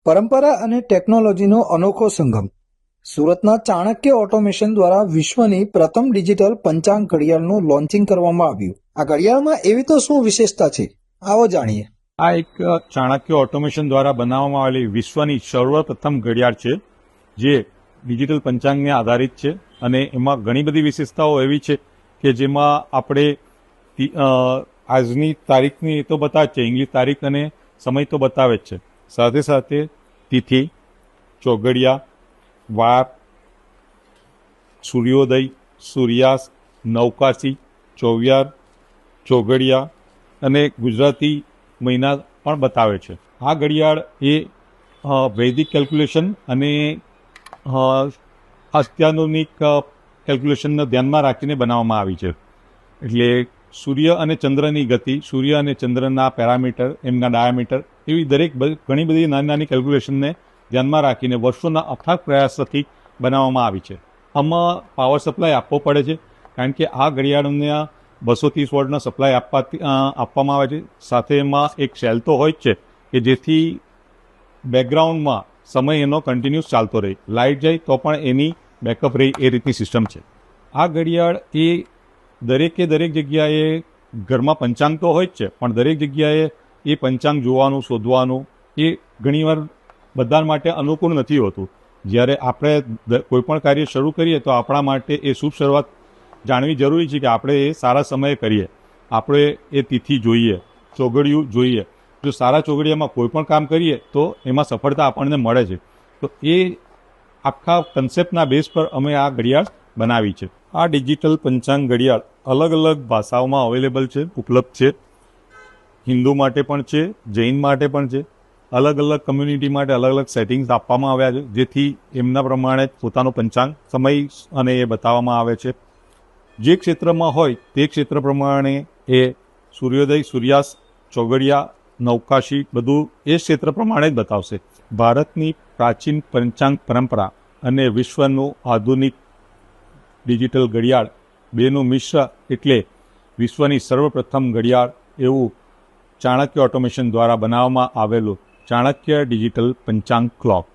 પરંપરા અને ટેકનોલોજીનો અનોખો સંગમ. સુરતના ચાણક્ય ઓટોમેશન દ્વારા વિશ્વની પ્રથમ ડિજિટલ પંચાંગ ઘડિયાળનું લોન્ચિંગ કરવામાં આવ્યું. આ ઘડિયાળમાં એવી તો શું વિશેષતા છે, આવો જાણીએ. આ એક ચાણક્ય ઓટોમેશન દ્વારા બનાવવામાં આવેલી વિશ્વની સર્વપ્રથમ ઘડિયાળ છે, જે ડિજિટલ પંચાંગને આધારિત છે. અને એમાં ઘણી બધી વિશેષતાઓ એવી છે કે જેમાં આપણે આજની તારીખની એ તો બતાવે છે, ઇંગ્લિશ તારીખ અને સમય તો બતાવે જ છે. સાથે સાથે તિથિ, ચોઘડિયા, વાર, સૂર્યોદય, સૂર્યાસ્ત, નવકાશી, ચોવિયાર, ચોઘડિયા અને ગુજરાતી મહિના પણ બતાવે છે. આ ઘડિયાળ એ વૈદિક કેલ્ક્યુલેશન અને અત્યાધુનિક કેલ્ક્યુલેશનને ધ્યાનમાં રાખીને બનાવવામાં આવી છે. એટલે સૂર્ય અને ચંદ્રની ગતિ, સૂર્ય અને ચંદ્રના પેરામીટર, એમના ડાયામીટર, એવી દરેક ઘણી બધી નાની નાની કેલ્ક્યુલેશનને ધ્યાનમાં રાખીને વર્ષોના અથાગ પ્રયાસોથી બનાવવામાં આવી છે. આમાં પાવર સપ્લાય આપવો પડે છે, કારણ કે આ ઘડિયાળને 230 વોલ્ટનો સપ્લાય આપવામાં આવે છે. સાથે એમાં એક સેલ તો હોય જ છે કે જેથી બેકગ્રાઉન્ડમાં સમય એનો કન્ટિન્યુઅસ ચાલતો રહે, લાઇટ જાય તો પણ એની બેકઅપ રહે, એ રીતની સિસ્ટમ છે. આ ઘડિયાળ એ દરેક જગ્યાએ ઘરમાં પંચાંગ તો હોય જ છે, પણ દરેક જગ્યાએ એ પંચાંગ જોવાનું, શોધવાનું એ ઘણીવાર બધા માટે અનુકૂળ નથી હોતું. જ્યારે આપણે કોઈ પણ કાર્ય શરૂ કરીએ તો આપણા માટે એ શુભ શરૂઆત જાણવી જરૂરી છે કે આપણે એ સારા સમયે કરીએ. આપણે એ તિથિ જોઈએ, ચોઘડિયું જોઈએ. જો સારા ચોઘડિયામાં કોઈ પણ કામ કરીએ તો એમાં સફળતા આપણને મળે છે. તો એ આખા કન્સેપ્ટના બેઝ પર અમે આ ઘડિયાળ બનાવી છે. આ ડિજિટલ પંચાંગ ઘડિયાળ અલગ અલગ ભાષાઓમાં અવેલેબલ છે, ઉપલબ્ધ છે. હિન્દુ માટે પણ છે, જૈન માટે પણ છે. અલગ અલગ કમ્યુનિટી માટે અલગ અલગ સેટિંગ્સ આપવામાં આવ્યા છે, જેથી એમના પ્રમાણે પોતાનો પંચાંગ સમય અને એ બતાવવામાં આવે છે. જે ક્ષેત્રમાં હોય તે ક્ષેત્ર પ્રમાણે એ સૂર્યોદય, સૂર્યાસ્ત, ચોઘડિયા, નવકાશી બધું એ ક્ષેત્ર પ્રમાણે જ બતાવશે. ભારતની પ્રાચીન પંચાંગ પરંપરા અને વિશ્વનું આધુનિક ડિજિટલ ઘડિયાળ બેનું મિશ્ર એટલે વિશ્વની સર્વપ્રથમ ઘડિયાળ એવું ચાણક્ય ઓટોમેશન દ્વારા બનાવવામાં આવેલું ચાણક્ય ડિજિટલ પંચાંગ ક્લોક.